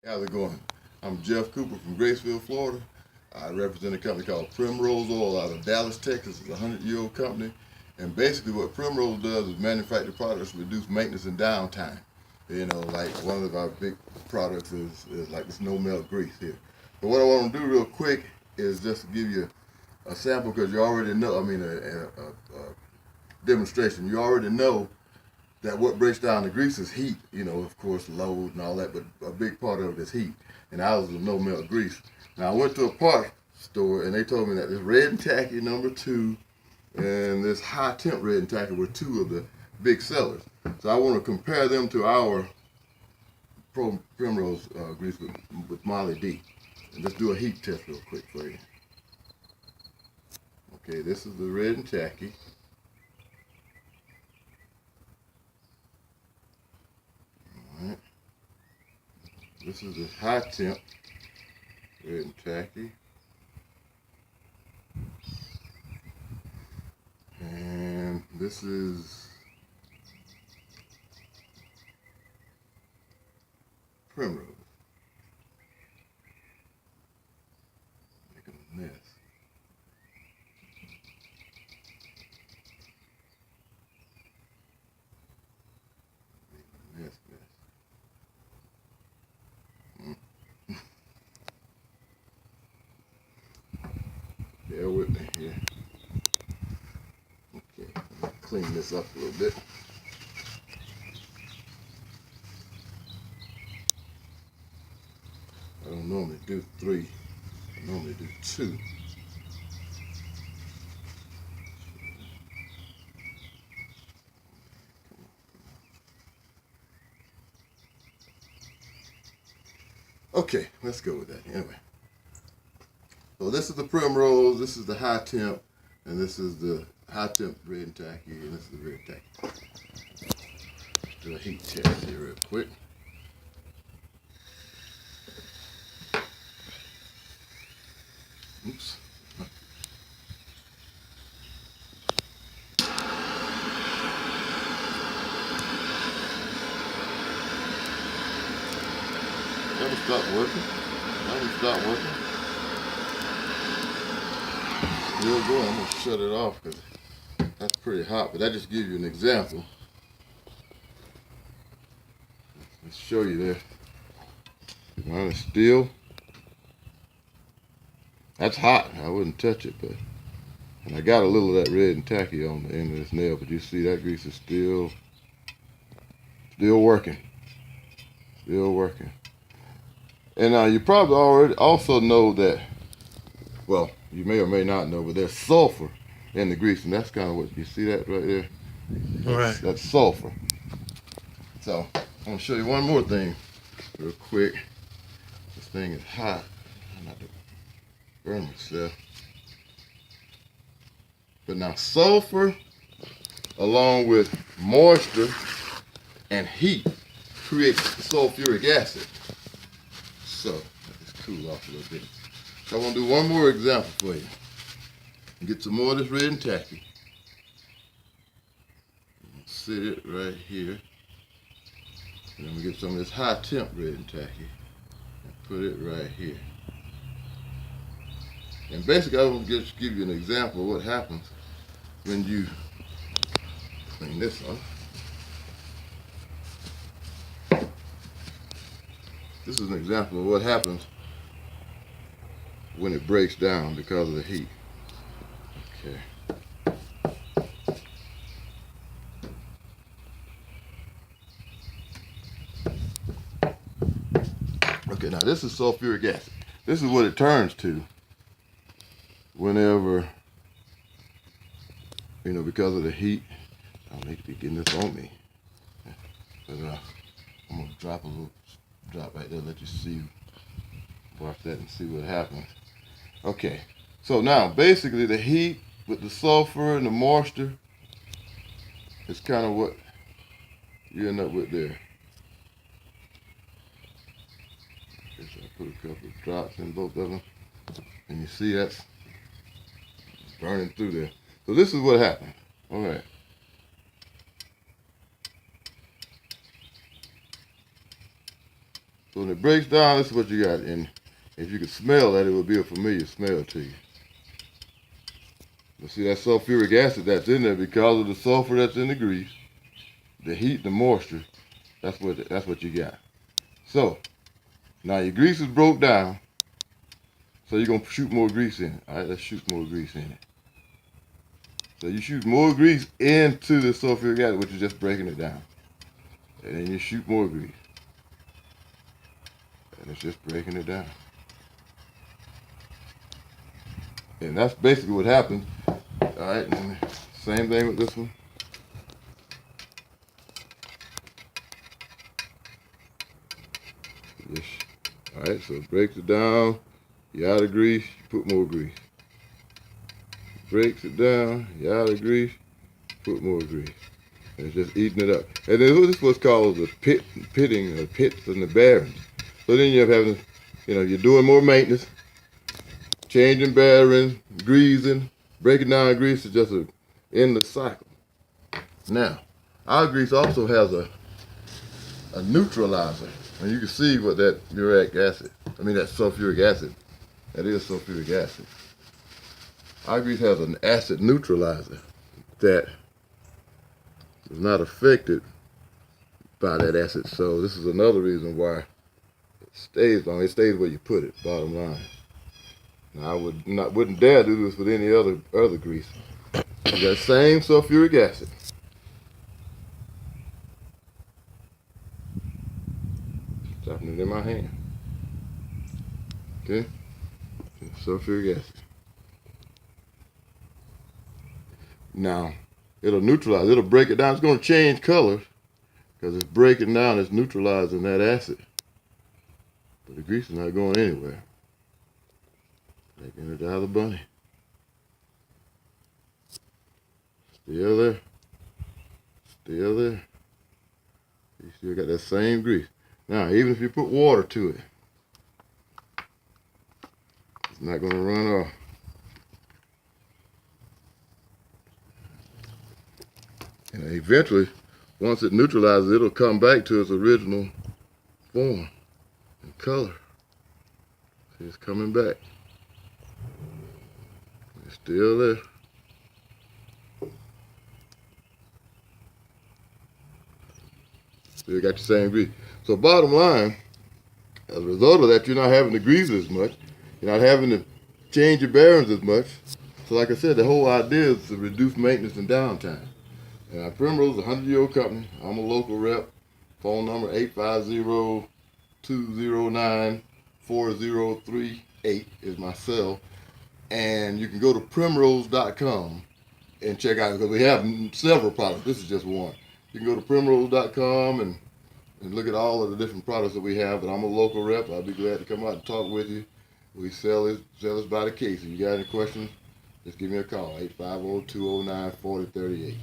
How's it going? I'm Jeff Cooper from Graceville, Florida. I represent a company called Primrose Oil out of Dallas, Texas. It's a 100-year-old company. And basically what Primrose does is manufacture products, reduce maintenance and downtime. You know, like one of our big products is like this no melt grease here. But what I want to do real quick is just to give you a sample because you already know, a demonstration. You already know that what breaks down the grease is heat, you know, of course, load and all that, but a big part of it is heat. And ours is no melt grease. Now, I went to a parts store and they told me that this red and tacky #2 and this high temp red and tacky were two of the big sellers. So I want to compare them to our Primrose grease with Molly D. And let's do a heat test real quick for you. Okay, this is the red and tacky. Alright. This is the high temp red and tacky. And this is Primrose. Making a mess. Making a mess. Bear with me here. Okay, let me clean this up a little bit. I don't normally do 3. I normally do 2. Okay, let's go with that anyway. So this is the Primrose, this is the high temp, and this is the high temp red and tacky, and this is the red tacky. Let's do a heat test here real quick. Oops. That'll stop working. That'll stop working. Still going. I'm gonna shut it off because that's pretty hot. But that just gives you an example. Let's show you there. Mine is still. That's hot. I wouldn't touch it, but and I got a little of that red and tacky on the end of this nail. But you see that grease is still working. Still working. And you probably already also know that, well, you may or may not know, but there's sulfur in the grease, and that's kind of what you see that right there. That's sulfur. So I'm gonna show you one more thing real quick. This thing is hot. I'm not to burn myself. But now sulfur, along with moisture and heat, creates sulfuric acid. So let this cool off a little bit. So I want to do one more example for you. Get some more of this red and tacky. Sit it right here. And then we get some of this high temp red and tacky and put it right here. And basically I will just give you an example of what happens when you clean this off. This is an example of what happens when it breaks down because of the heat. Okay. Okay, now this is sulfuric acid. This is what it turns to whenever, you know, because of the heat. I don't need to be getting this on me. But I'm gonna drop a little drop right there, let you see, watch that and see what happens. Okay, so now basically the heat with the sulfur and the moisture is kind of what you end up with there. Okay, so I put a couple of drops in both of them, and you see that's burning through there. So this is what happened. All right. So when it breaks down, this is what you got. And if you could smell that, it would be a familiar smell to you. But see that sulfuric acid that's in there because of the sulfur that's in the grease, the heat, the moisture, that's what you got. So now your grease is broke down, so you're gonna shoot more grease in it. All right, let's shoot more grease in it. So you shoot more grease into the sulfuric acid, which is just breaking it down. And then you shoot more grease. And it's just breaking it down. And that's basically what happens. Alright, same thing with this one. Alright, so it breaks it down. You out of grease, you put more grease. Breaks it down, you out of grease, put more grease. And it's just eating it up. And then this is what's called the pitting, the pits and the bearings. So then you're having, you're doing more maintenance, changing bearings, greasing, breaking down grease is just an endless cycle. Now, our grease also has a neutralizer. And you can see what that that sulfuric acid, that is sulfuric acid. Our grease has an acid neutralizer that is not affected by that acid. So this is another reason why it stays long. It stays where you put it, bottom line. Now I wouldn't dare do this with any other grease. You got the same sulfuric acid. Dropping it in my hand. Okay? Sulfuric acid. Now, it'll neutralize, it'll break it down. It's going to change colors because it's breaking down, it's neutralizing that acid. But the grease is not going anywhere. Taking it out of the bunny. Still there. Still there. You still got that same grease. Now, even if you put water to it, it's not going to run off. And eventually, once it neutralizes, it'll come back to its original form and color. See, it's coming back. It's still there. Still got the same grease. So bottom line, as a result of that, you're not having to grease as much. You're not having to change your bearings as much. So like I said, the whole idea is to reduce maintenance and downtime. And Primrose is a 100-year-old company. I'm a local rep. Phone number 850-209-4038 is my cell. And you can go to primrose.com and check out, because we have several products. This is just one. You can go to primrose.com and look at all of the different products that we have. But I'm a local rep. I'll be glad to come out and talk with you. We sell this by the case. If you got any questions, just give me a call, 850-209-4038.